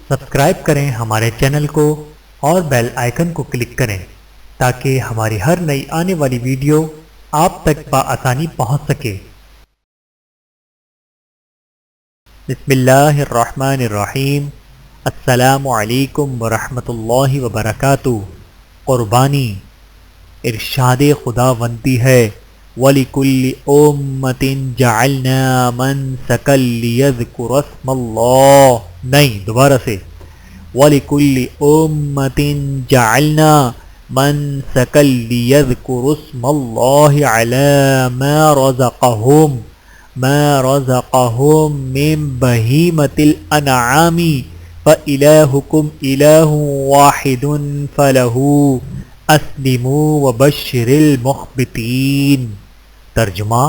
Subscribe کریں ہمارے channel کو اور بیل آئیکن کو کلک کریں تاکہ ہماری ہر نئی آنے والی ویڈیو آپ تک بآسانی پہنچ سکے۔ بسم اللہ الرحمن الرحیم۔ السلام علیکم ورحمۃ اللہ وبرکاتہ۔ قربانی ارشاد خداوندی ہے وَلِكُلِّ أُمَّةٍ جَعَلْنَا مَنْسَكًا لِيَذْكُرُوا اسْمَ اللَّهِ، نہیں دوبارہ سے، وَلِكُلِّ أُمَّةٍ جَعَلْنَا مَنْسَكًا لِيَذْكُرُوا اسْمَ اللَّهِ عَلَى ما رزقهم من بهيمة الأنعام فإلهكم إله واحد فله اسلموا وبشر المخبتین۔ ترجمہ،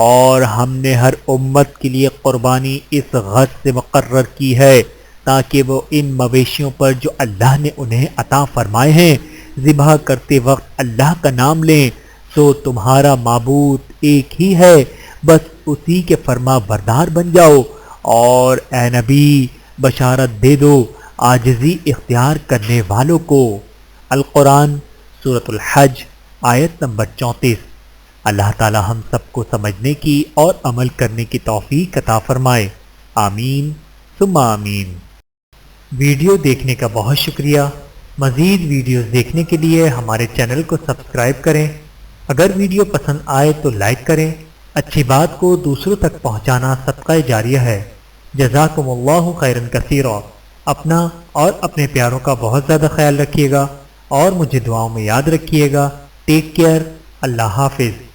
اور ہم نے ہر امت کے لیے قربانی اس غرض سے مقرر کی ہے تاکہ وہ ان مویشیوں پر جو اللہ نے انہیں عطا فرمائے ہیں ذبح کرتے وقت اللہ کا نام لیں۔ سو تمہارا معبود ایک ہی ہے، بس اسی کے فرما بردار بن جاؤ، اور اے نبی بشارت دے دو عاجزی اختیار کرنے والوں کو۔ القرآن سورۃ الحج آیت نمبر 34۔ اللہ تعالی ہم سب کو سمجھنے کی اور عمل کرنے کی توفیق عطا فرمائے، آمین ثم آمین۔ ویڈیو دیکھنے کا بہت شکریہ۔ مزید ویڈیوز دیکھنے کے لیے ہمارے چینل کو سبسکرائب کریں۔ اگر ویڈیو پسند آئے تو لائک کریں۔ اچھی بات کو دوسروں تک پہنچانا صدقہ جاریہ ہے۔ جزاکم اللہ خیرا کثیرا۔ اپنا اور اپنے پیاروں کا بہت زیادہ خیال رکھیے گا اور مجھے دعاؤں میں یاد رکھیے گا۔ Take care. اللہ حافظ۔